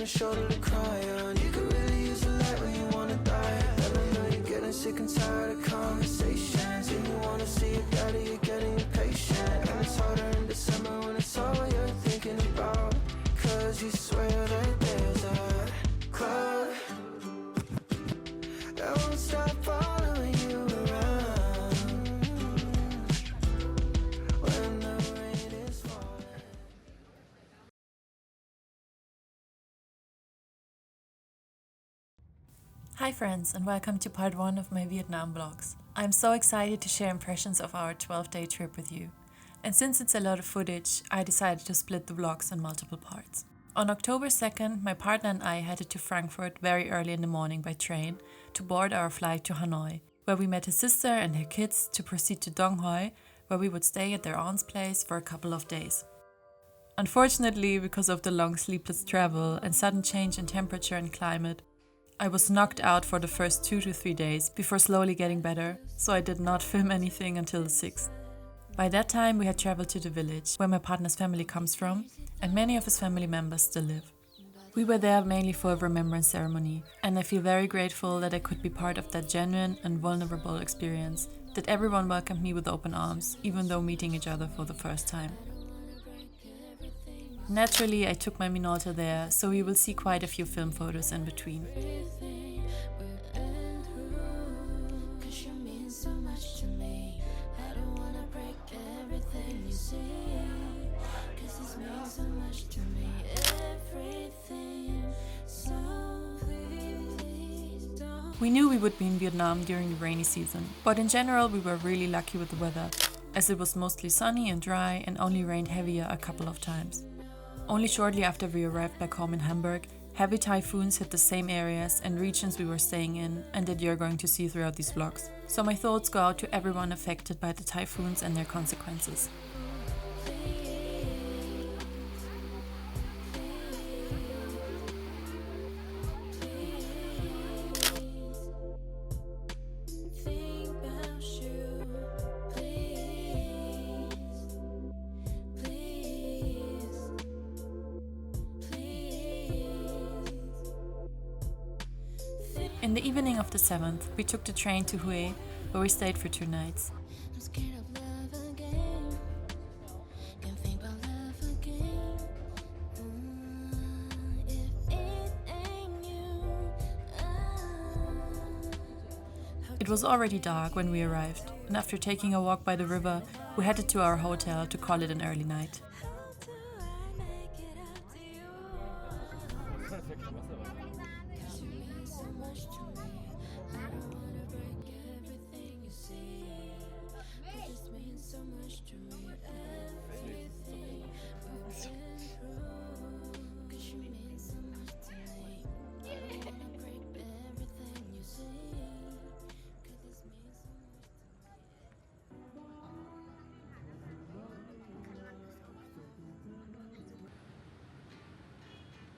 a shoulder to cry on. You could really use a light when you wanna die. And I know you're getting sick and tired of conversations, and you wanna see your daddy, you're getting impatient. And it's harder in December when it's all you're thinking about, 'cause you swear that there's a cloud that won't stop following you around when the rain is falling. Hi friends, and welcome to part 1 of my Vietnam vlogs. I'm so excited to share impressions of our 12-day trip with you. And since it's a lot of footage, I decided to split the vlogs in multiple parts. On October 2nd, my partner and I headed to Frankfurt very early in the morning by train to board our flight to Hanoi, where we met his sister and her kids to proceed to Đồng Hới, where we would stay at their aunt's place for a couple of days. Unfortunately, because of the long sleepless travel and sudden change in temperature and climate, I was knocked out for the first 2 to 3 days before slowly getting better, so I did not film anything until the 6th. By that time, we had traveled to the village where my partner's family comes from, and many of his family members still live. We were there mainly for a remembrance ceremony, and I feel very grateful that I could be part of that genuine and vulnerable experience, that everyone welcomed me with open arms, even though meeting each other for the first time. Naturally, I took my Minolta there, so you will see quite a few film photos in between. We knew we would be in Vietnam during the rainy season, but in general we were really lucky with the weather, as it was mostly sunny and dry and only rained heavier a couple of times. Only shortly after we arrived back home in Hamburg, heavy typhoons hit the same areas and regions we were staying in and that you're going to see throughout these vlogs. So my thoughts go out to everyone affected by the typhoons and their consequences. In the evening of the 7th, we took the train to Hue, where we stayed for 2 nights. It was already dark when we arrived, and after taking a walk by the river, we headed to our hotel to call it an early night.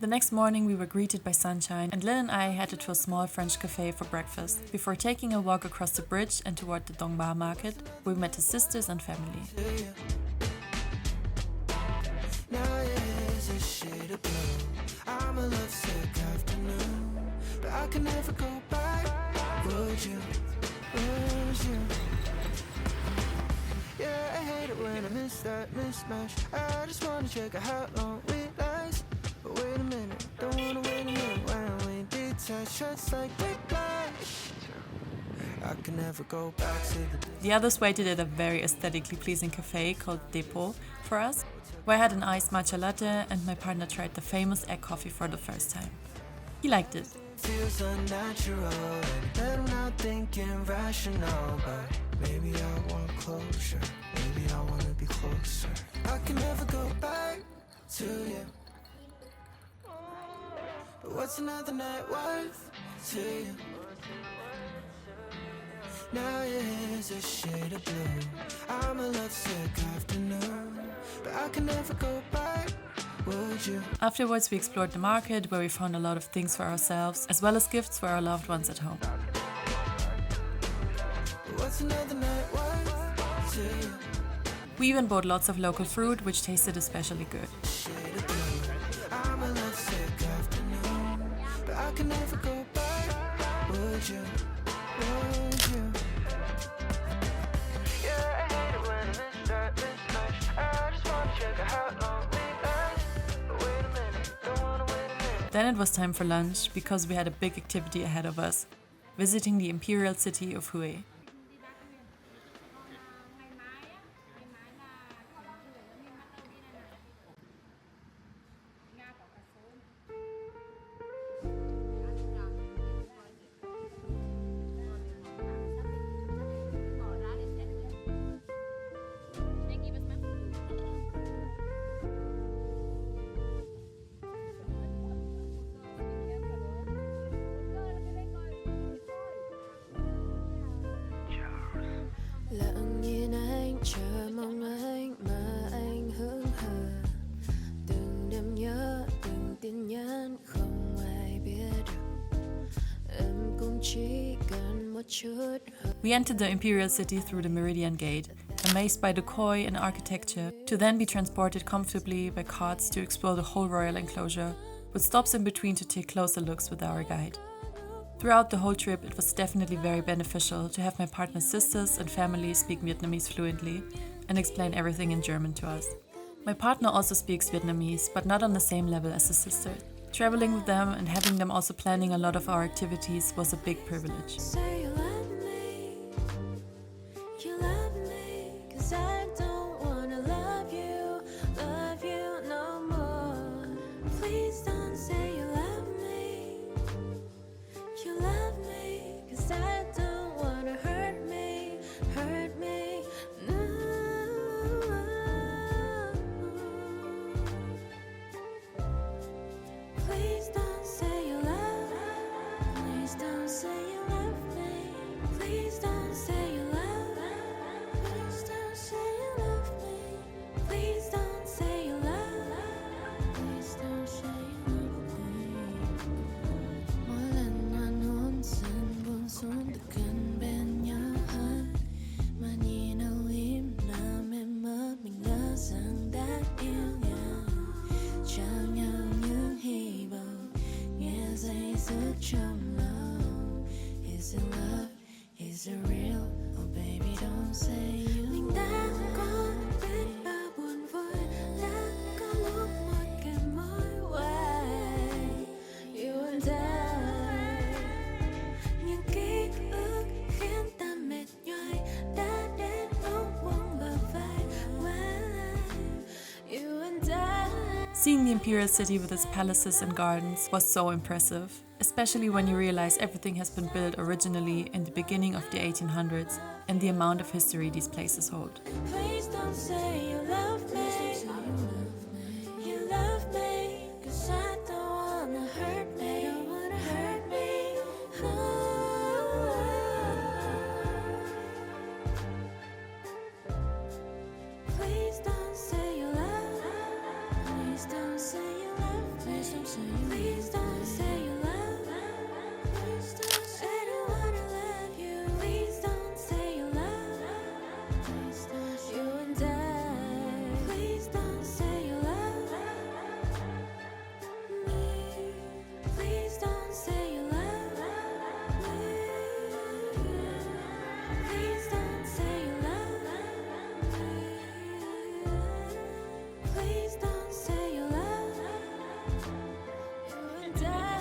The next morning we were greeted by sunshine, and Lynn and I headed to a small French cafe for breakfast, before taking a walk across the bridge and toward the Dong Ba market, where we met his sisters and family. Wait a minute, don't wanna wait a minute when we detach, it's like whiplash. I can never go back to The others waited at a very aesthetically pleasing cafe called Depot for us, where I had an iced matcha latte and my partner tried the famous egg coffee for the first time. He liked it. Feels unnatural, and I'm not thinking rational, but maybe I want closure, maybe I wanna be closer. I can never go back to you. But what's another night worth to you? Now here's a shade of blue. I'm a lovesick afternoon, but I can never go back. Would you? Afterwards, we explored the market, where we found a lot of things for ourselves, as well as gifts for our loved ones at home. What's another night worth to you? We even bought lots of local fruit, which tasted especially good. I'm a lovesick afternoon. I can never go back. Would you? Would you? Yeah, I hate it when I miss that mismatch. I just wanna check out how long we last. But wait a minute, don't wanna wait a minute. Then it was time for lunch because we had a big activity ahead of us, visiting the imperial city of Hue. Lặng nhìn anh chờ mong anh mà anh hững hờ. Từng đêm nhớ từng tin nhắn không ai biết được. Em cũng chỉ cần một chút. We entered the imperial city through the Meridian Gate, amazed by the koi and architecture, to then be transported comfortably by carts to explore the whole royal enclosure, with stops in between to take closer looks with our guide. Throughout the whole trip, it was definitely very beneficial to have my partner's sisters and family speak Vietnamese fluently and explain everything in German to us. My partner also speaks Vietnamese, but not on the same level as his sister. Traveling with them and having them also planning a lot of our activities was a big privilege. Say you love me. You love me. 'Cause I don't wanna love you no more. Please don't say you love me. You love me, 'cause I don't wanna hurt me no. Please don't say you love me. Please don't say you love me. Please don't say you love me. Please don't say you love me. Please don't say you love me. Please don't say you love me. Mỗi lần anh hôn dần buông xuống từ gần bên nhau hơn, mà nhìn âu im làm em mất mình ngỡ rằng đã yêu nhau, trao nhau những hy vọng nghe dây dứt trong lòng. Is it love? Is it real? Oh baby don't say you. Mình đã có biết bao buồn vui, đã có lúc một kèm mối quay. You and I, những ký ức khiến ta mệt nhoài, đã đến lúc buông bờ vai. You and I. Seeing the imperial city with its palaces and gardens was so impressive, especially when you realize everything has been built originally in the beginning of the 1800s and the amount of history these places hold. Please don't say you love me. You love me, 'cause I don't wanna hurt me. Please don't say you love me. Please don't say you love me. Please don't say you love me. Please don't say you love me. Please don't say I don't wanna love you. Please don't say you love me. Please don't say you and I. Please don't say you love me. Please don't say you love me. Please don't say you love me. Please don't say you love you and I.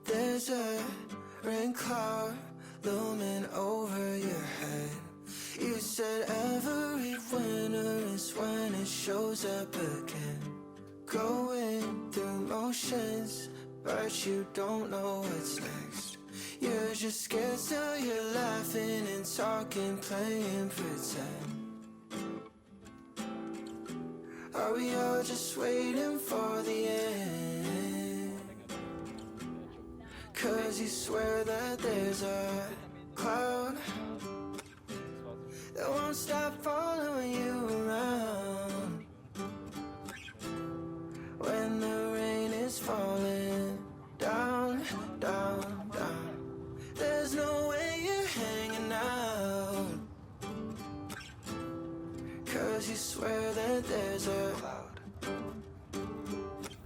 There's a rain cloud looming over your head. You said every winter is when it shows up again. Going through motions, but you don't know what's next. You're just scared, so you're laughing and talking, playing pretend. Are we all just waiting for the end? 'Cause you swear that there's a cloud that won't stop following you around. When the rain is falling down, down, down, there's no 'cause you swear that there's a cloud.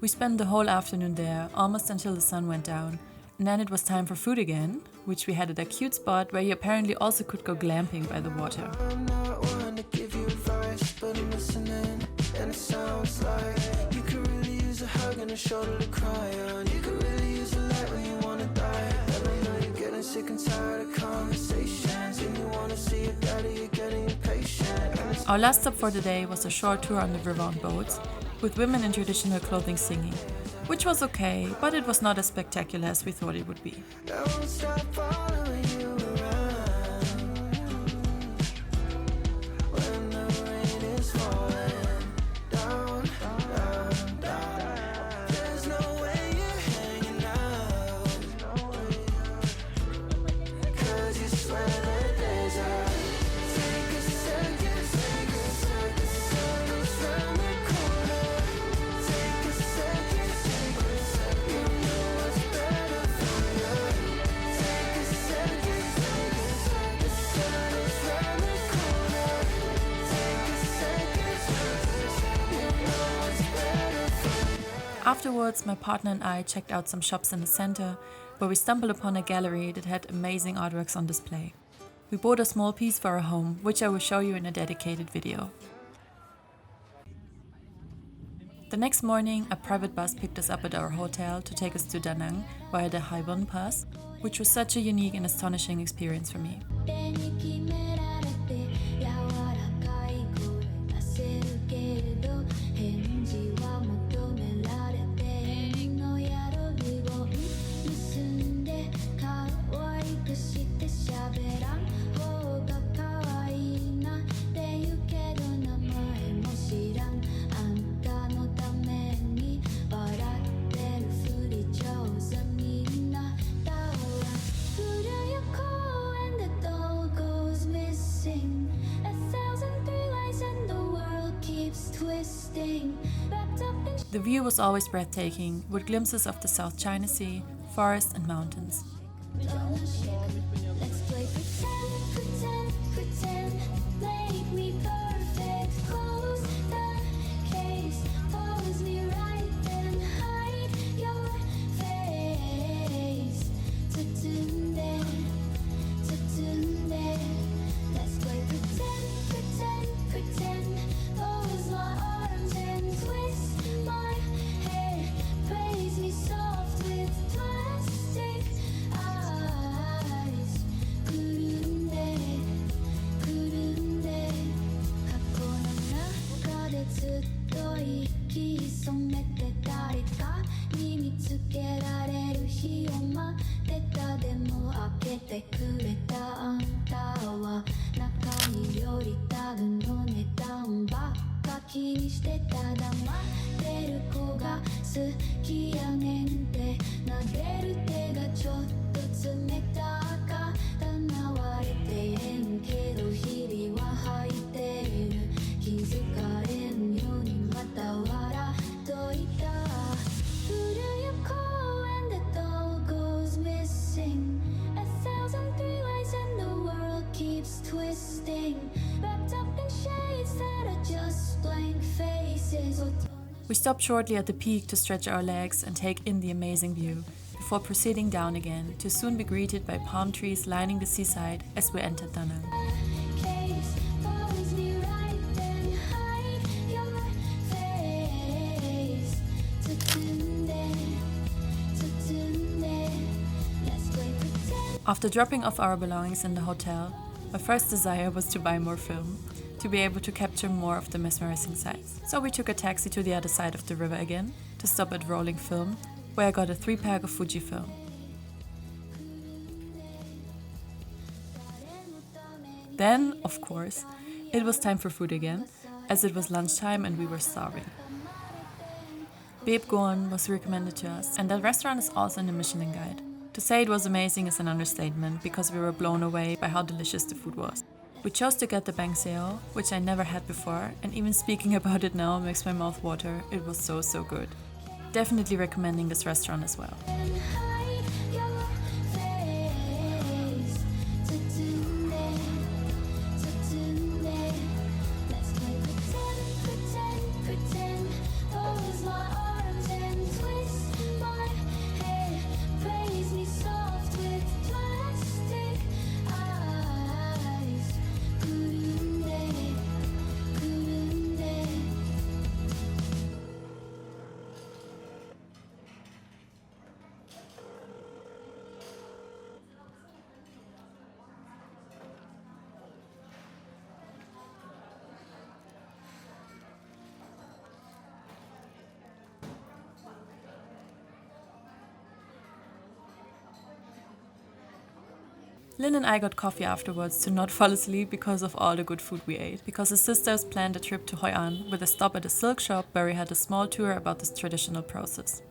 We spent the whole afternoon there, almost until the sun went down, and then it was time for food again, which we had at a cute spot where you apparently also could go glamping by the water. I'm not one to give you advice, but I'm listening, and it sounds like you could really use a hug and a shoulder to cry on. You could really use a light when you wanna die. And I know you're getting sick and tired of conversations, and you wanna see your daddy, you're getting impatient. And it's Our last stop for the day was a short tour on the river on boats, with women in traditional clothing singing, which was okay, but it was not as spectacular as we thought it would be. I won't stop following you around when the rain is falling down, down, down. There's no way you're hanging out, 'cause you swear that there's a take a second, take a second, circles round the corner. Take a second, you know what's better for you. Take a second, circles round the corner. Take a second, you know what's better for you. Afterwards, my partner and I checked out some shops in the center, where we stumbled upon a gallery that had amazing artworks on display. We bought a small piece for our home, which I will show you in a dedicated video. The next morning, a private bus picked us up at our hotel to take us to Da Nang via the Hai Bon Pass, which was such a unique and astonishing experience for me. 手に決められて柔らかい声出せるけれど返事は求められて縁の宿りを結んで可愛くして喋らん方が可愛いなって言うけど名前も知らんあんたのために笑ってるふり上手になったわ古い公園で doll goes missing a thousand three lights and the world keeps twisting wrapped up in The view was always breathtaking, with glimpses of the South China Sea, forests and mountains. Let's play pretend, pretend, pretend. Make me perfect. Close the case. Pose me right and hide your face. Tutunde, tutunde. Let's play pretend, pretend, pretend. Close my arms and twist my hair. Praise me soft with plastic eyes. くるんでくるんで過去の中でずっと息潜めて誰かに見つけられる日を待ってたでも開けてくれたあんたは中身よりタグの値段ばっか気にしてた黙ってる子が好きやねんって撫でる手がちょっと冷たかったわれてへんけど日々は吐いてる気づかれんようにまた笑っといた古い公園で doll goes missing a thousand three lights and the world keeps twisting wrapped up in shades that are just blank faces. We stopped shortly at the peak to stretch our legs and take in the amazing view, before proceeding down again to soon be greeted by palm trees lining the seaside as we entered Da Nang. Case, pose me right and hide your face. Tutunde, tutunde. Let's play pretend. After dropping off our belongings in the hotel, my first desire was to buy more film, to be able to capture more of the mesmerizing sights. So we took a taxi to the other side of the river again, to stop at Rolling Film, where I got a 3-pack of Fujifilm. Then, of course, it was time for food again, as it was lunchtime and we were starving. Babe Gorn was recommended to us, and that restaurant is also in the Michelin Guide. To say it was amazing is an understatement, because we were blown away by how delicious the food was. We chose to get the bang seo, which I never had before, and even speaking about it now makes my mouth water. It was so good. Definitely recommending this restaurant as well. Hide your face. Tutunde, tutunde. Let's play pretend. Lynn and I got coffee afterwards to not fall asleep because of all the good food we ate, because his sisters planned a trip to Hội An with a stop at a silk shop where we had a small tour about this traditional process.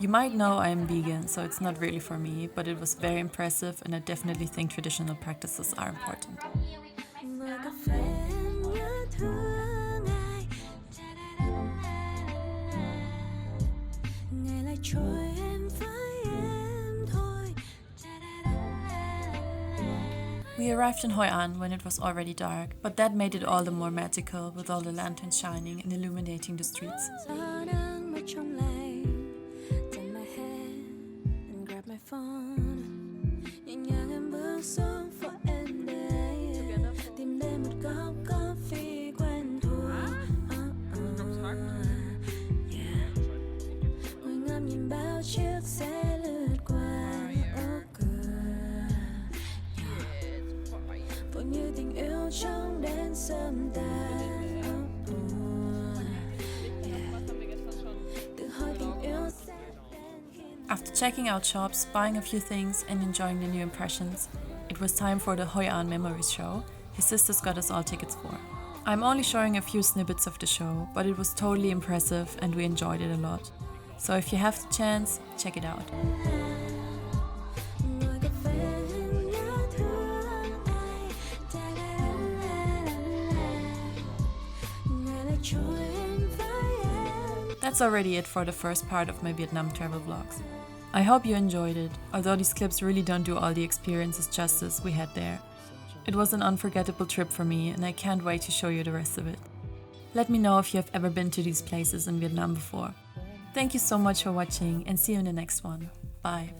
You might know I am vegan, so it's not really for me, but it was very impressive and I definitely think traditional practices are important. We arrived in Hội An when it was already dark, but that made it all the more magical with all the lanterns shining and illuminating the streets. After checking out shops, buying a few things and enjoying the new impressions, it was time for the Hội An Memories show his sisters got us all tickets for. I'm only showing a few snippets of the show, but it was totally impressive and we enjoyed it a lot. So if you have the chance, check it out. That's already it for the first part of my Vietnam travel vlogs. I hope you enjoyed it, although these clips really don't do all the experiences justice we had there. It was an unforgettable trip for me and I can't wait to show you the rest of it. Let me know if you have ever been to these places in Vietnam before. Thank you so much for watching and see you in the next one. Bye.